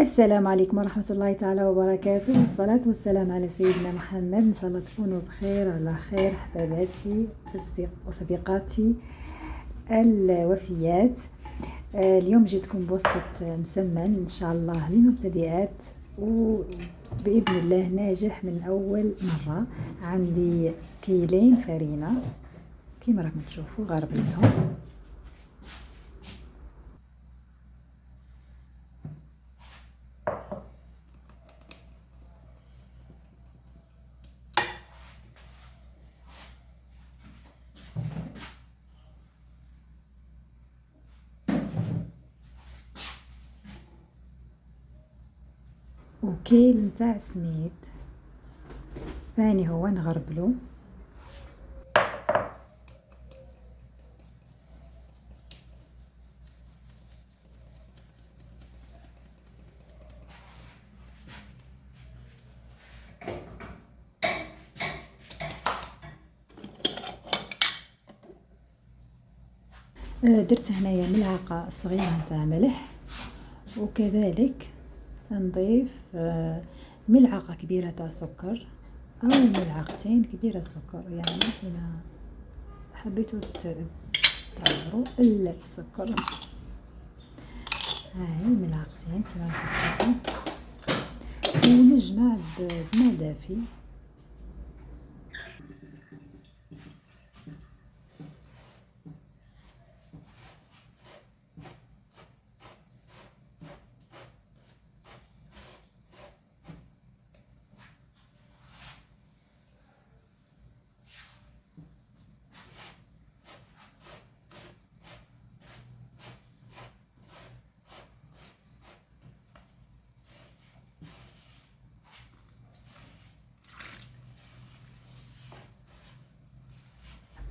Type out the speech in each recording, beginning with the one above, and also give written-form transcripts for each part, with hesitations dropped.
السلام عليكم ورحمة الله تعالى وبركاته، والصلاة والسلام على سيدنا محمد. إن شاء الله تكونوا بخير وعلى خير حباباتي وصديقاتي الوفيات. اليوم جبتكم بوصفة مسمن إن شاء الله للمبتدئات، وبإذن الله ناجح من أول مرة. عندي كيلين فرينة كيما راكم تشوفوا غربلتهم، وكيل نتاع سميد ثاني هو نغربلو. درت هنايا ملعقة صغيرة نتاع ملح، وكذلك نضيف ملعقة كبيرة تاع سكر أو ملعقتين كبيرة سكر، يعني كيما حبيتو تعبروا السكر. هاي ملعقتين كيما راكم تشوفوا، ونجمع بماء دافي.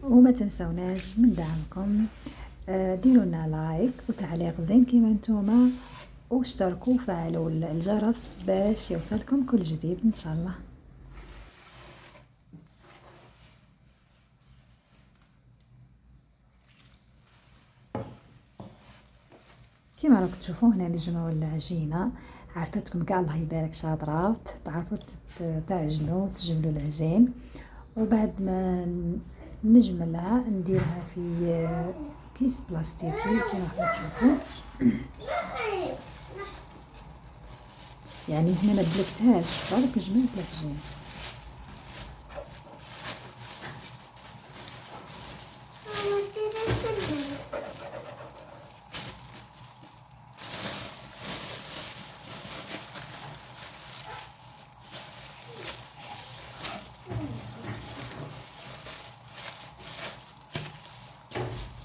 وما تنسوناش من دعمكم، ديروا لنا لايك وتعليق زين كيما نتوما، واشتركوا وفعلوا الجرس باش يوصلكم كل جديد ان شاء الله. كيما راكم تشوفوا هنا نجمعوا العجينه. عرفتكم كاع الله يبارك شاطرات، تعرفوا تعجنوا تجملوا العجين. وبعد ما نجملها نديرها في كيس بلاستيكي كيما راكم تشوفوا. يعني هنا ما دلكتهاش، برك جملت العجين.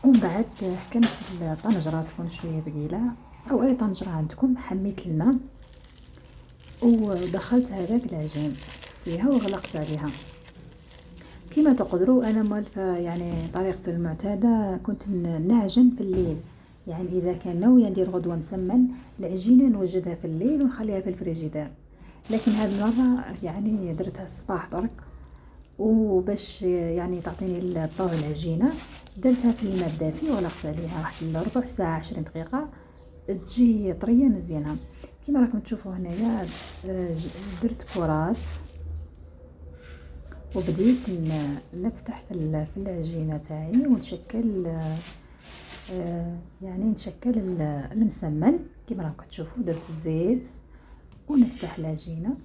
ومن بعد حكمت الطنجرة تكون شوية ثقيلة أو أي طنجرة عندكم، حميت الماء ودخلت هذاك العجين فيها وغلقت عليها. كما تقدروا أنا مالفة يعني طريقتي المعتادة، كنت نعجن في الليل، يعني إذا كان ناوية ندير غدوة مسمن العجينة نوجدها في الليل ونخليها في الفريجيدير، لكن هذه المرة يعني درتها الصباح برك، وباش يعني تعطيني الطهو العجينة درتها في الماء الدافي وغلقت عليها واحد ربع ساعة 20 دقيقة تجي طرية مزيانة. كما راكم تشوفوا هنايا درت كرات وبديت نفتح في العجينة تاعي ونشكل، يعني نشكل المسمن. كما راكم تشوفوا درت الزيت ونفتح العجينة.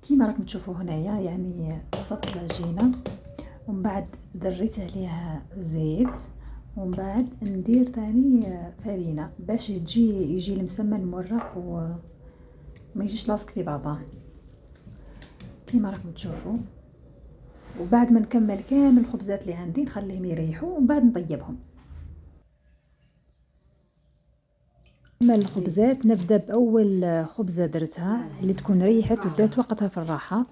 كيما راكم تشوفوا هنايا يعني بسطت العجينه، ومن بعد دريت عليها زيت، ومن بعد ندير تاني فرينه باش يجي المسمن مرق وما يجيش لاصق في بعضه كيما راكم تشوفوا. وبعد ما نكمل كامل الخبزات اللي عندي نخليهم يريحوا ومن بعد نطيبهم. أما الخبزات نبدأ بأول خبزة درتها اللي تكون ريحت وبدات وقتها في الراحة.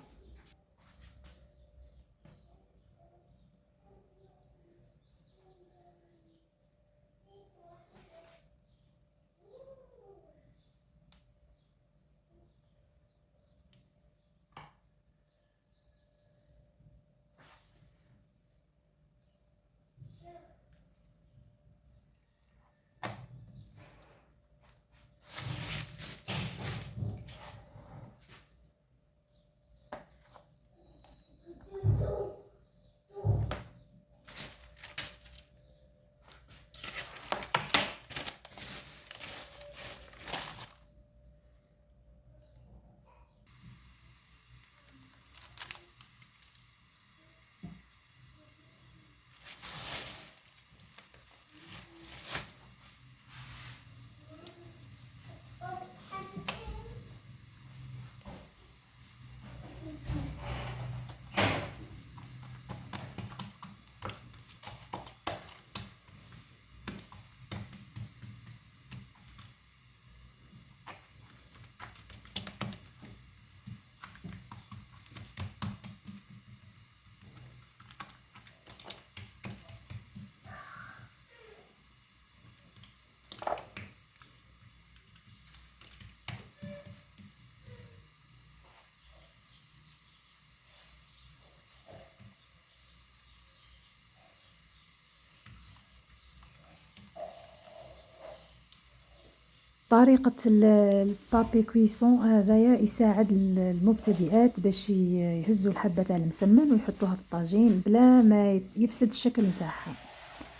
طريقة البابي كويسون هذايا يساعد المبتدئات باش يهزوا الحبة تاع المسمن ويحطوها في الطاجين بلا ما يفسد الشكل نتاعها،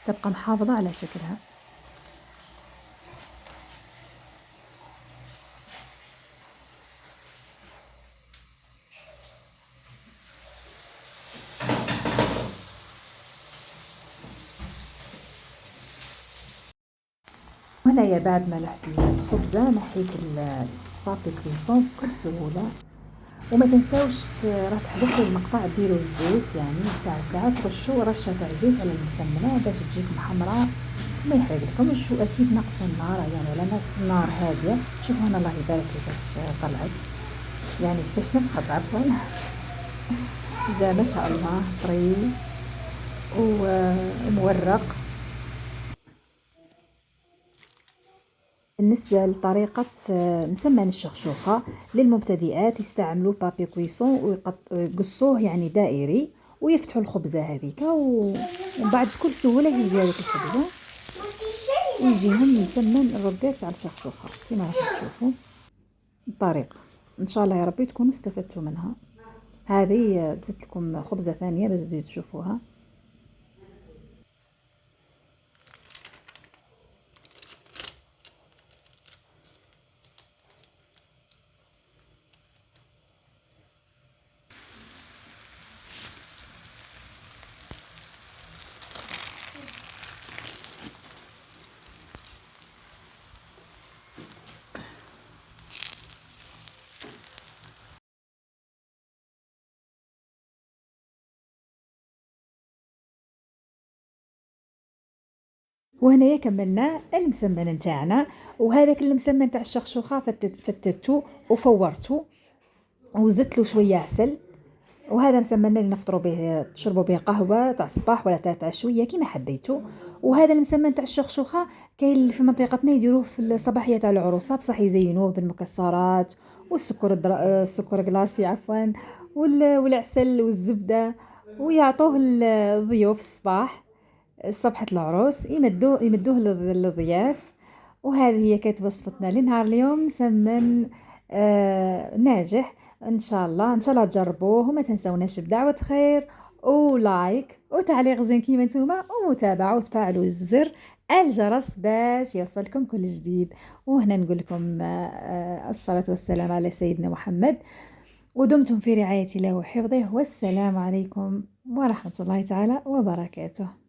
تبقى محافظة على شكلها. وهنايا بعد ما لحت الخبزة نحيت البابي كويسون بكل سهولة. وما تنساوش راح تحذفوا المقطع ديروا الزيت، يعني ساعة ترشوا رشة تاع زيت على المسمنة باش تجيكم حمراء ما يحرقلكمش. واكيد نقصوا النار، يعني على ناس النار هادية. شوفوا هنا الله يبارك كيفاش طلعت، يعني كيفاش نفخت عفوا جا ما شاء الله طري ومورق. بالنسبة لطريقة مسمن الشخشوخة للمبتدئات يستعملوا بابي كويسون ويقصوه يعني دائري ويفتحوا الخبزة هذيك وبعد بكل سهولة يهزوا هذيك الخبزة ويجيهم مسمن الرقاق تاع الشخشوخة كما راح تشوفوا الطريقة. ان شاء الله يا ربي تكونوا استفدتوا منها. هذه زدت لكم خبزة ثانية باش تزيد تشوفوها. وهنايا كملنا المسمن نتاعنا، وهذاك المسمن تاع الشخشوخه فتتو وفورتو وزدت له شويه عسل. وهذا مسمن اللي نفطروا به تشربوا به قهوه تاع الصباح ولا تاع العشويه كيما حبيتوا. وهذا المسمن تاع الشخشوخه كاين اللي في منطقتنا يديروه في الصباحيه تاع العروسه، بصح يزينوه بالمكسرات والسكر السكر كلاصي عفوا والعسل والزبده، ويعطوه الضيوف الصباح صبحة العروس يمدوه للضياف. وهذه هي كانت وصفتنا لنهار اليوم، مسمن ناجح ان شاء الله. ان شاء الله تجربوه وما تنسوناش بدعوة خير ولايك وتعليق زين كيما نتوما ومتابعة وتفعلوا زر الجرس باش يوصلكم كل جديد. وهنا نقول لكم الصلاة والسلام على سيدنا محمد، ودمتم في رعاية الله وحفظه، والسلام عليكم ورحمة الله تعالى وبركاته.